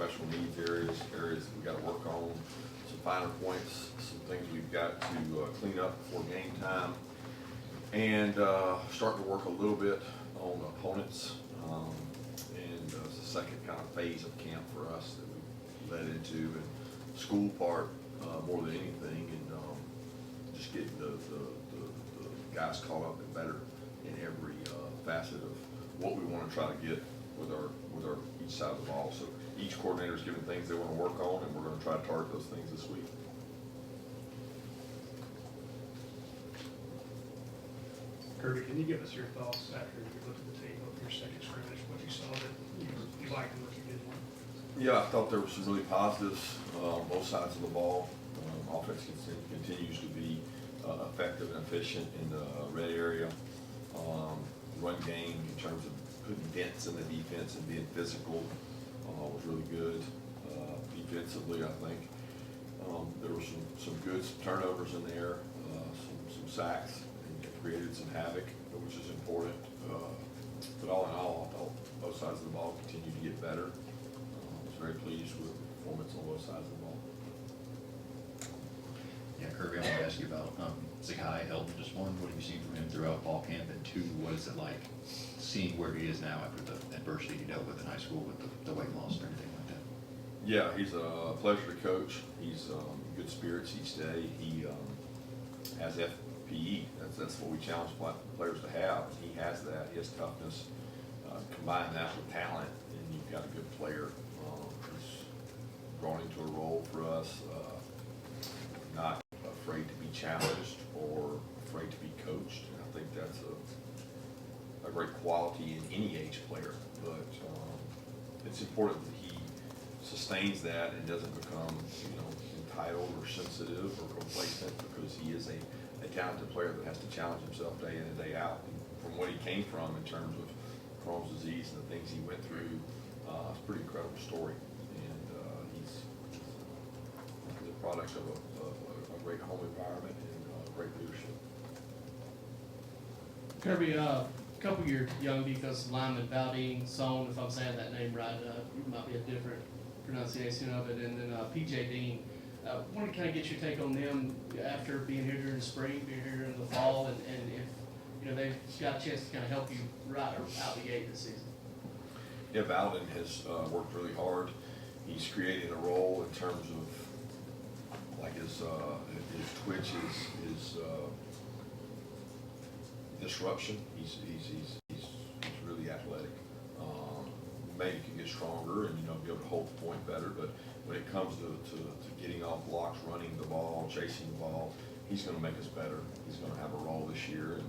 special needs areas we got to work on, some finer points, some things we've got to clean up before game time, and starting to work a little bit on opponents. And it's the second kind of phase of camp for us that we led into, and school part more than anything, and just getting the guys caught up and better in every facet of what we want to try to get with our each side of the ball. So each coordinator is given things they want to work on, and we're going to try to target those things this week. Kirby, can you give us your thoughts after you looked at the tape of your second scrimmage, what you saw that you liked and what you didn't like? Yeah, I thought there were some really positives on both sides of the ball. Offense continues to be effective and efficient in the red area. Run game in terms of putting dents in the defense and being physical was really good. Defensively, I think there were some good turnovers in there, some sacks, and created some havoc, which is important. But all in all, I thought both sides of the ball continued to get better. I was very pleased with the performance on both sides of the ball. Yeah, Kirby, I want to ask you about Zai Elton. Just one, what have you seen from him throughout fall camp? And two, what is it like seeing where he is now after the adversity he dealt with in high school with the weight loss and everything like that? Yeah, he's a pleasure to coach. He's good spirits each day. He has FPE. That's what we challenge players to have. He has that. He has toughness. Combine that with talent, and you've got a good player. He's grown into a role for us. Not afraid to be challenged or afraid to be coached. And I think that's a great quality in any age player. But it's important that he sustains that and doesn't become, entitled or sensitive or complacent, because he is a talented player that has to challenge himself day in and day out. And from what he came from in terms of Crohn's disease and the things he went through, it's a pretty incredible story. And he's a product of a great home environment and great leadership. Kirby, a couple of your young defensive linemen, Valdine, Sohn, if I'm saying that name right, might be a different pronunciation of it, and then P.J. Dean. Want to kind of get your take on them after being here during the spring, being here in the fall, and if they've got a chance to kind of help you right out the gate this season. Yeah, Valdin has worked really hard. He's created a role in terms of like his twitch, his disruption. He's really athletic. Maybe he can get stronger and be able to hold the point better. But when it comes to getting off blocks, running the ball, chasing the ball, he's going to make us better. He's going to have a role this year and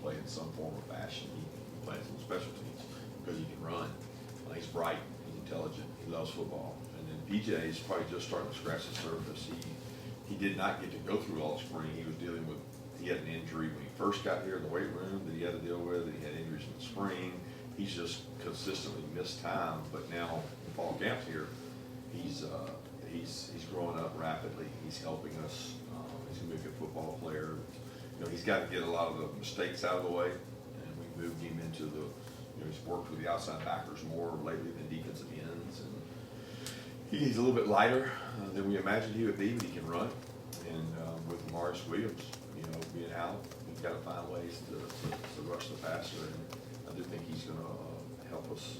play in some form or fashion. He plays some special teams because he can run. He's bright, he's intelligent, he loves football. And then PJ is probably just starting to scratch the surface. He did not get to go through all spring. He was dealing with, he had an injury when he first got here in the weight room that he had to deal with, that he had injuries in the spring. He's just consistently missed time, but now in fall camp's here, he's growing up rapidly. He's helping us. He's gonna be a good football player. He's got to get a lot of the mistakes out of the way, and we moved him into the. He's worked with the outside backers more lately than defensive ends, and he's a little bit lighter than we imagined he would be, but he can run. And with Maurice Williams, being out, we've got to find ways to rush the passer. And I do think he's going to help us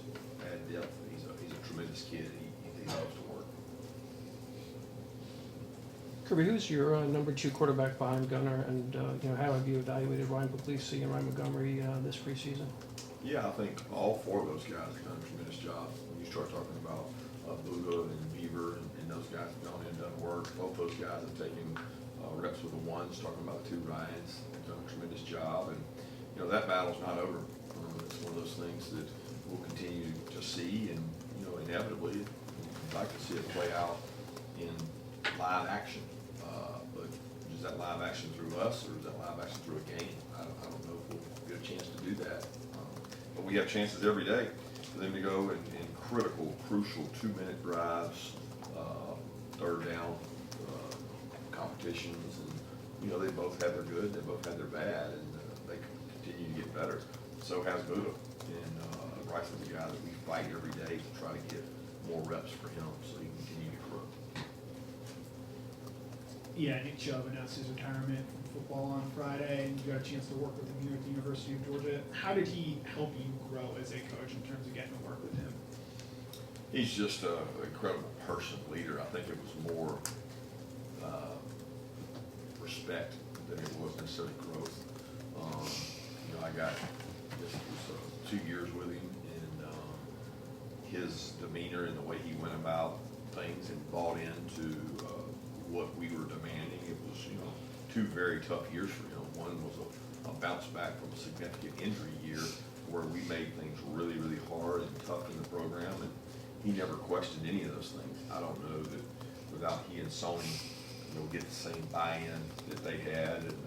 add depth. He's a tremendous kid. He loves to work. Kirby, who's your number 2 quarterback behind Gunnar, and how have you evaluated Ryan Puglisi and Ryan Montgomery this preseason? Yeah, I think all 4 of those guys have done a tremendous job. When you start talking about Buga and Beaver and those guys have gone in and done work, both those guys have taken reps with the ones. Talking about the 2 Ryans, they've done a tremendous job, and that battle's not over. It's one of those things that we'll continue to see, and inevitably, we'd like to see it play out in live action. But is that live action through us, or is that live action through a game? I don't know if we'll get a chance to do that. But we have chances every day for them to go in critical, crucial 2-minute drives, third down competitions, and they both had their good, they both had their bad, and they continue to get better. So has Buddha, and Bryce is a guy that we fight every day to try to get more reps for him so he can continue to grow. Yeah, Nick Chubb announced his retirement from football on Friday, and you got a chance to work with him here at the University of Georgia. How did he help you grow as a coach in terms of getting to work with him? He's just an incredible person, leader. I think it was more respect than it was necessarily growth. You know, I got this was 2 years with him, and his demeanor and the way he went about things and bought into what we were demanding. It was, you know, 2 very tough years for him. One was a bounce back from a significant injury year where we made things really, really hard and tough in the program, and he never questioned any of those things. I don't know that without he and Sony, you know, get the same buy-in that they had, and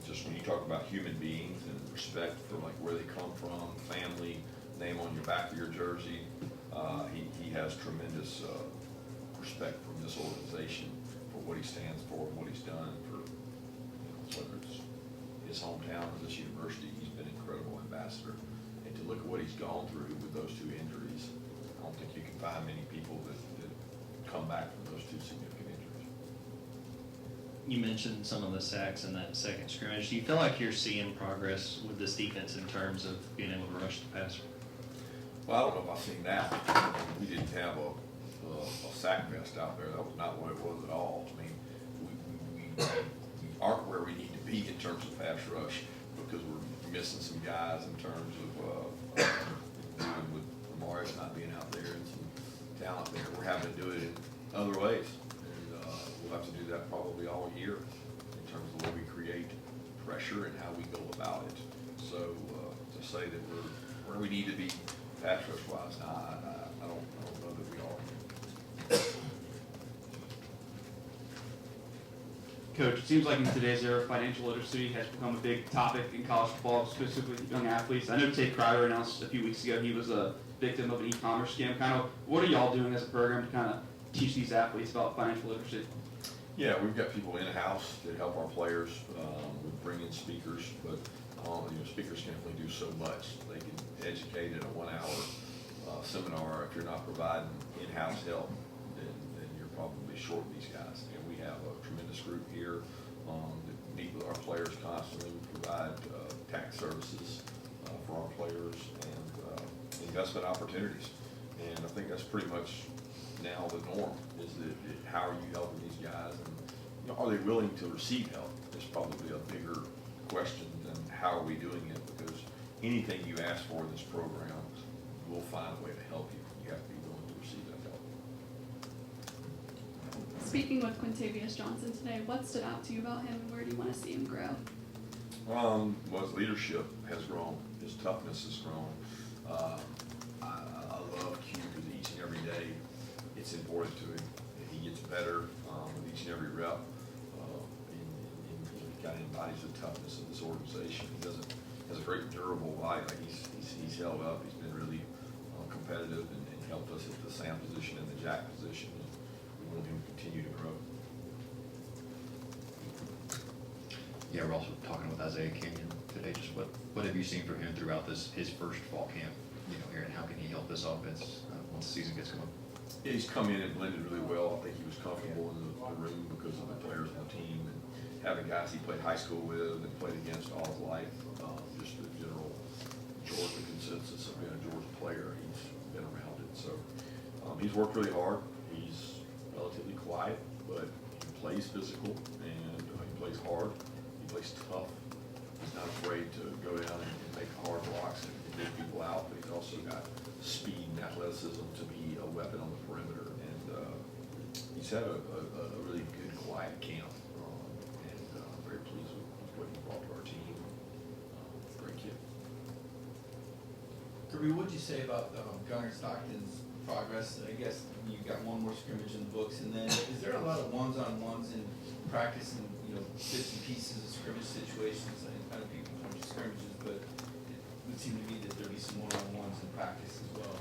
just when you talk about human beings and respect for like where they come from, family, name on your back of your jersey, he has tremendous respect from this organization for what he stands for and what he's done for, you know, whether it's his hometown or this university. He's been an incredible ambassador, and to look at what he's gone through with those 2 injuries, I don't think you can find many people that come back from those 2 significant injuries. You mentioned some of the sacks in that second scrimmage. Do you feel like you're seeing progress with this defense in terms of being able to rush the passer? Well, I don't know if I've seen that. I mean, we didn't have a sack fest out there. That was not what it was at all. I mean, we aren't where we need to be in terms of pass rush because we're missing some guys in terms of dealing with Amarius not being out there and some talent there. We're having to do it in other ways, and we'll have to do that probably all year in terms of the way we create pressure and how we go about it. So to say that we're where we need to be pass rush wise, I don't know that we are. Coach, it seems like in today's era, financial literacy has become a big topic in college football, specifically young athletes. I know Tate Cryer announced a few weeks ago he was a victim of an e-commerce scam. Kind of, what are y'all doing as a program to kind of teach these athletes about financial literacy? Yeah, we've got people in-house that help our players. We bring in speakers, but you know, speakers can only do so much. They can educate in a 1-hour seminar. If you're not providing in-house help, then you're probably short these guys. And we have a tremendous group here that meet with our players constantly. We provide tax services for our players and investment opportunities. And I think that's pretty much now the norm, is that how are you helping these guys, and you know, are they willing to receive help? It's probably a bigger question than how are we doing it, because anything you ask for in this program, we'll find a way to help you. You have to be willing to receive that help. Speaking with Quintavious Johnson today, what stood out to you about him and where do you want to see him grow? Well, his leadership has grown. His toughness has grown. I love Q because each and every day it's important to him. And he gets better with each and every rep. He kind of embodies the toughness of this organization. He has a great durable body. Like he's held up. He's been really competitive and helped us at the Sam position and the Jack position. And we want him to continue to grow. Yeah, we're also talking with Isaiah Kenyon today. Just what have you seen from him throughout his first fall camp, you know, here, and how can he help this offense once the season gets going? Yeah, he's come in and blended really well. I think he was comfortable in the room because of the players on the team and having guys he played high school with and played against all his life. Just the general Georgia consensus of being a Georgia player, he's been around it. So he's worked really hard. He's relatively quiet, but he plays physical and he plays hard. He plays tough. He's not afraid to go down and make hard blocks and get people out, but he's also got speed and athleticism to be a weapon on the perimeter. And he's had a really good, quiet camp, and I'm very pleased with what he brought to our team. Great kid. Kirby, what'd you say about Gunnar Stockton's progress? I guess you've got one more scrimmage in the books, and then is there a lot of ones-on-ones in practice and, you know, bits and pieces of scrimmage situations? I know people come to scrimmages, but it would seem to me that there'd be some one-on-ones in practice as well.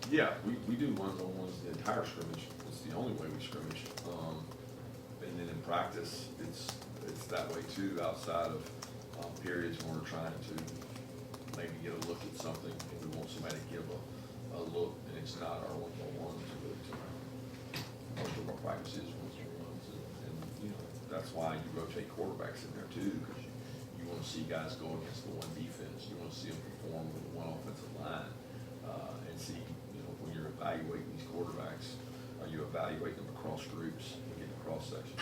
Yeah, we do one-on-ones the entire scrimmage. It's the only way we scrimmage. And then in practice, it's that way too, outside of periods when we're trying to maybe get a look at something and we want somebody to give a look and it's not our one-on-ones, but most of our practice is one-on-ones, and, you know, that's why you rotate quarterbacks in there too, because you want to see guys go against the one defense, you want to see them perform with the one offensive line, and see, you know, when you're evaluating these quarterbacks, are you evaluating them across groups and getting cross sections?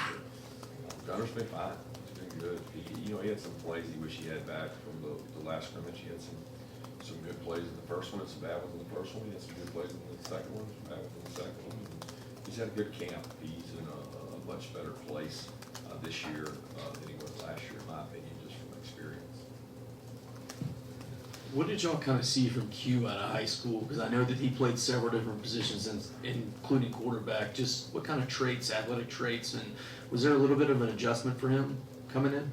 Gunner's been fine, he's been good. He had some plays he wish he had back from the last scrimmage. He had some good plays in the first one and some bad ones in the first one. He had some good plays in the second one, some bad ones in the second one. He's had a good camp. He's in a much better place this year than he was last year, in my opinion, just from experience. What did y'all kind of see from Q out of high school? Because I know that he played several different positions, including quarterback. Just what kind of traits, athletic traits, and was there a little bit of an adjustment for him coming in?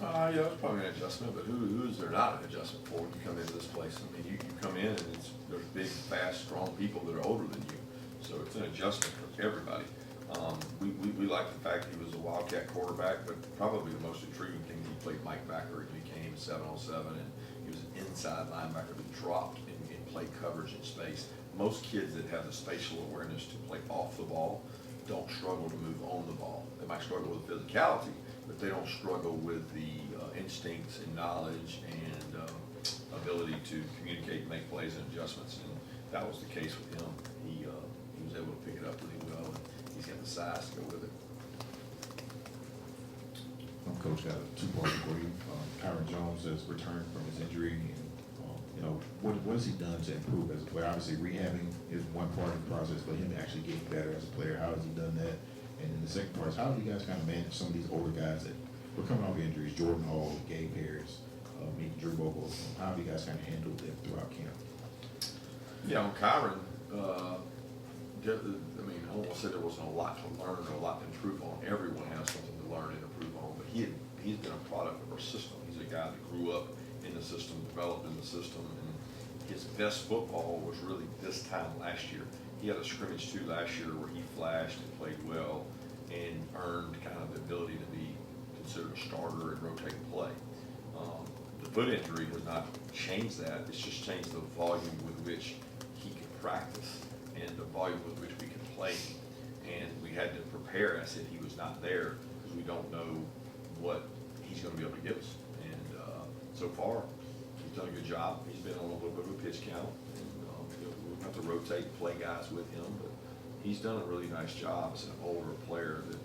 Yeah, it was probably an adjustment, but who is there not an adjustment for when you come into this place? I mean, you come in and there's big, fast, strong people that are older than you, so it's an adjustment for everybody. We like the fact he was a Wildcat quarterback, but probably the most intriguing thing, he played Mike backer and became 7-on-7, and he was an inside linebacker that dropped and played coverage in space. Most kids that have the spatial awareness to play off the ball don't struggle to move on the ball. They might struggle with physicality, but they don't struggle with the instincts and knowledge and ability to communicate and make plays and adjustments. And that was the case with him. He was able to pick it up really well, and he's got the size to go with it. Coach, got a two-part for you. Kyron Jones has returned from his injury, and what has he done to improve as a player? Obviously, rehabbing is one part of the process, but him actually getting better as a player, how has he done that? And then the second part is, how do you guys kind of manage some of these older guys that were coming off injuries, Jordan Hall, Gabe Harris, maybe Drew Bogle? How have you guys kind of handled them throughout camp? Yeah, on Kyron, I mean, I don't want to say there wasn't a lot to learn or a lot to improve on. Everyone has something to learn and improve on, but he's been a product of our system. He's a guy that grew up in the system, developed in the system, and his best football was really this time last year. He had a scrimmage too last year where he flashed and played well and earned kind of the ability to be considered a starter and rotate play. The foot injury has not changed that. It's just changed the volume with which he could practice and the volume with which we could play. And we had to prepare. I said he was not there because we don't know what he's going to be able to give us. And so far, he's done a good job. He's been on a little bit of a pitch count. And we'll have to rotate, play guys with him. But he's done a really nice job as an older player that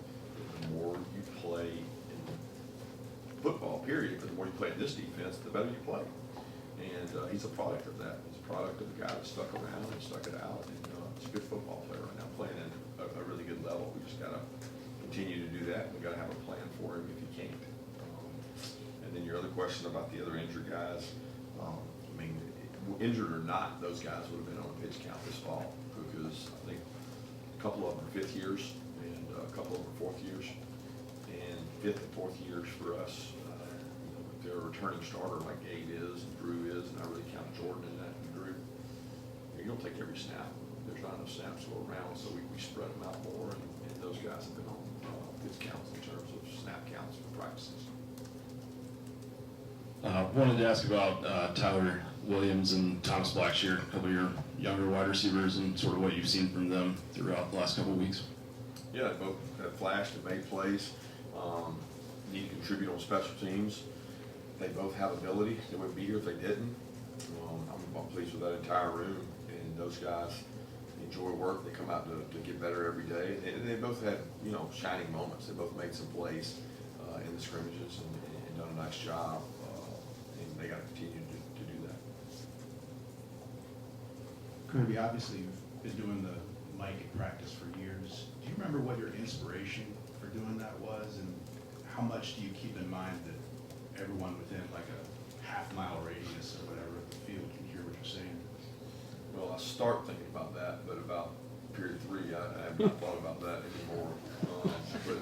the more you play in football, period, but the more you play in this defense, the better you play. And he's a product of that. He's a product of the guy that stuck around and stuck it out. And he's a good football player right now, playing at a really good level. We just got to continue to do that. We got to have a plan for him if he can't. And then your other question about the other injured guys, I mean, injured or not, those guys would have been on a pitch count this fall because I think a couple of them are fifth years and a couple of them are fourth years. And fifth and fourth years for us, if they're a returning starter like Gabe is and Drew is, and I really count Jordan in that group, you don't take every snap. There's not enough snaps to go around, so we spread them out more, and those guys have been on pitch counts in terms of snap counts for practices. Wanted to ask about Tyler Williams and Thomas Blackshear, a couple of your younger wide receivers, and sort of what you've seen from them throughout the last couple of weeks. Yeah, they both have flashed and made plays, need to contribute on special teams. They both have ability. They wouldn't be here if they didn't. I'm pleased with that entire room, and those guys enjoy work. They come out to get better every day. And they both had, shining moments. They both made some plays in the scrimmages and done a nice job. And they got to continue to do that. Kirby, obviously you've been doing the mic in practice for years. Do you remember what your inspiration for doing that was, and how much do you keep in mind that everyone within like a half-mile radius or whatever of the field can hear what you're saying? Well, I start thinking about that, but about period 3, I have not thought about that anymore. But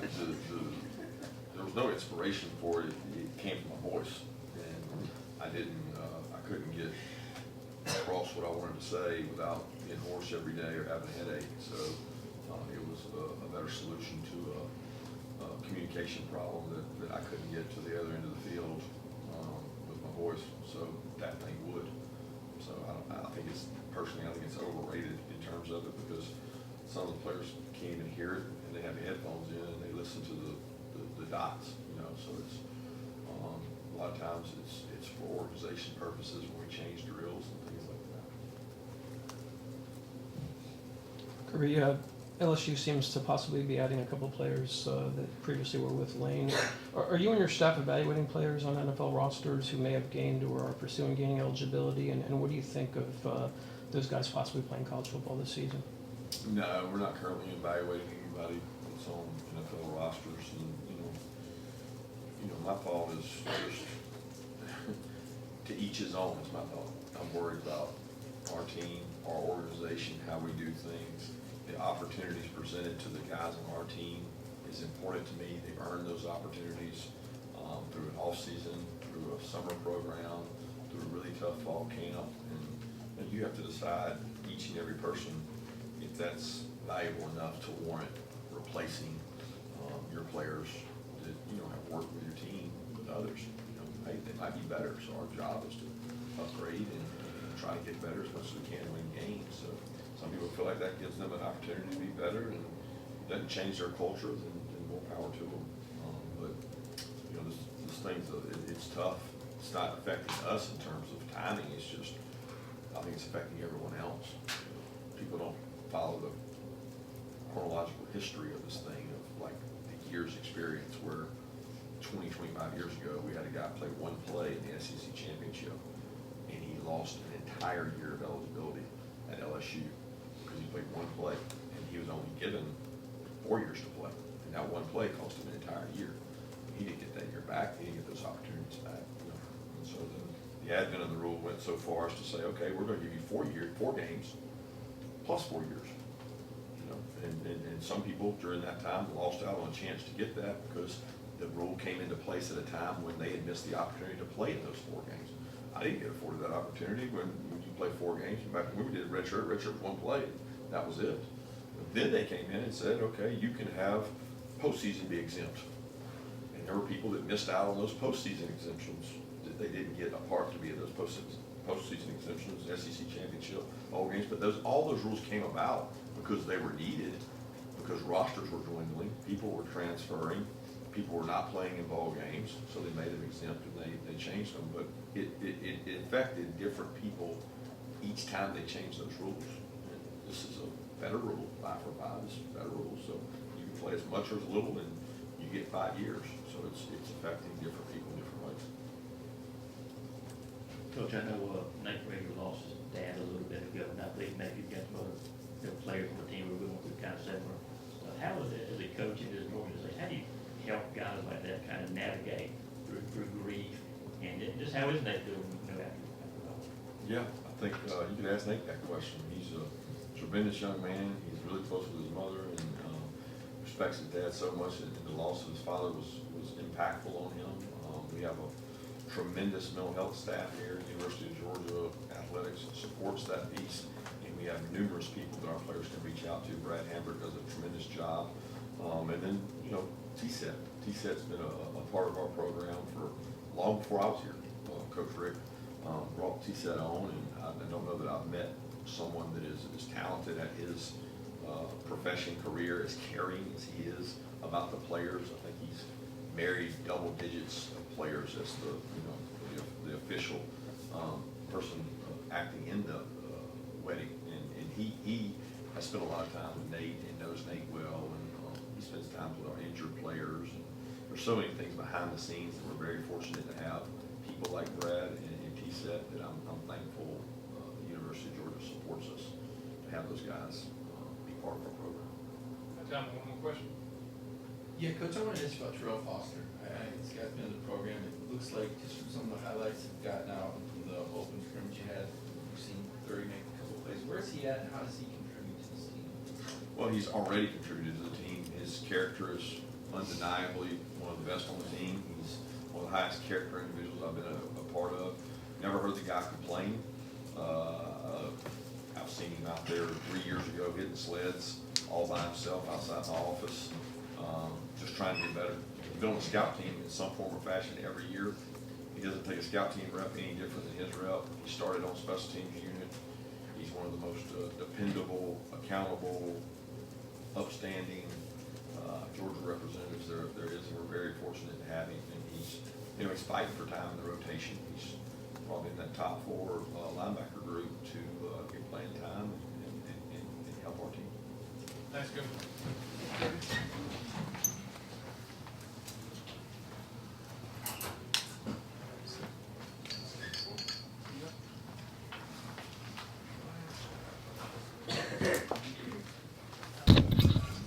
there was no inspiration for it. It came from my voice, and I couldn't get across what I wanted to say without being hoarse every day or having a headache. So it was a better solution to a communication problem that I couldn't get to the other end of the field with my voice. So that thing would. So I think it's, personally, I think it's overrated in terms of it, because some of the players can't even hear it, and they have headphones in, and they listen to the dots, you know, so it's, a lot of times it's for organization purposes when we change drills and things like that. Kirby, LSU seems to possibly be adding a couple players that previously were with Lane. Are you and your staff evaluating players on NFL rosters who may have gained or are pursuing gaining eligibility? And what do you think of those guys possibly playing college football this season? No, we're not currently evaluating anybody that's on NFL rosters, and, you know, my thought is just to each his own is my thought. I'm worried about our team, our organization, how we do things. The opportunities presented to the guys on our team is important to me. They've earned those opportunities through an off-season, through a summer program, through a really tough fall camp, and you have to decide, each and every person, if that's valuable enough to warrant replacing your players that, you know, have worked with your team with others. You know, hey, they might be better, so our job is to upgrade and try to get better as much as we can to win games. So some people feel like that gives them an opportunity to be better, and doesn't change their culture, then more power to them. But, you know, this thing's, it's tough. It's not affecting us in terms of timing, it's just, I think it's affecting everyone else. People don't follow the chronological history of this thing of like the year's experience, where 25 years ago, we had a guy play one play in the SEC championship, and he lost an entire year of eligibility at LSU because he played one play, and he was only given 4 years to play, and that one play cost him an entire year. He didn't get that year back. He didn't get those opportunities back. You know? And so then the advent of the rule went so far as to say, okay, we're going to give you 4 games plus 4 years. You know, and some people during that time lost out on a chance to get that because the rule came into place at a time when they had missed the opportunity to play in those 4 games. I didn't get afforded that opportunity when you play 4 games. Back when we did redshirt was one play. That was it. But then they came in and said, okay, you can have postseason be exempt. And there were people that missed out on those postseason exemptions, that they didn't get a part to be in those postseason exemptions, SEC championship, bowl games. But all those rules came about because they were needed, because rosters were dwindling, people were transferring, people were not playing in ball games, so they made them exempt and they changed them. But it affected different people each time they changed those rules. And this is a better rule, 5 for 5 is a better rule. So you can play as much or as little, and you get 5 years. So it's affecting different people in different ways. Coach, I know Nate Rager lost his dad a little bit ago, and I believe maybe you've got some other players on the team who are going through kind of similar. How is it, as a coach in this organization, how do you help guys like that kind of navigate through grief? And just how is Nate doing, you know, after all? Yeah, I think you can ask Nate that question. He's a tremendous young man. He's really close with his mother and respects his dad so much, and the loss of his father was impactful on him. We have a tremendous mental health staff here at the University of Georgia Athletics that supports that piece, and we have numerous people that our players can reach out to. Brad Hamburg does a tremendous job. And then, you know, TSET's been a part of our program for long before I was here. Coach Rick brought TSET on, and I don't know that I've met someone that is as talented at his profession, career, as caring as he is about the players. I think he's married double digits of players as the official person acting in the wedding, and he has spent a lot of time with Nate and knows Nate well, and he spends time with our injured players. And there's so many things behind the scenes that we're very fortunate to have people like Brad and TSET that I'm thankful the University of Georgia supports us to have those guys be part of our program. Time for one more question. Yeah, Coach, I want to ask you about Terrell Foster. This guy's been in the program. It looks like, just from some of the highlights you've gotten out from the open scrimmage you had, we've seen 30 make a couple plays. Where's he at, and how does he contribute to this team? Well, he's already contributed to the team. His character is undeniably one of the best on the team. He's one of the highest character individuals I've been a part of. Never heard the guy complain. I've seen him out there 3 years ago hitting sleds all by himself outside my office, just trying to get better. He's been on the scout team in some form or fashion every year. He doesn't take a scout team rep any different than his rep. He started on special teams unit. He's one of the most dependable, accountable, upstanding Georgia representatives there is, and we're very fortunate to have him. And he's fighting for time in the rotation. He's probably in that top 4 linebacker group to get playing time and help our team. Thanks, Coach.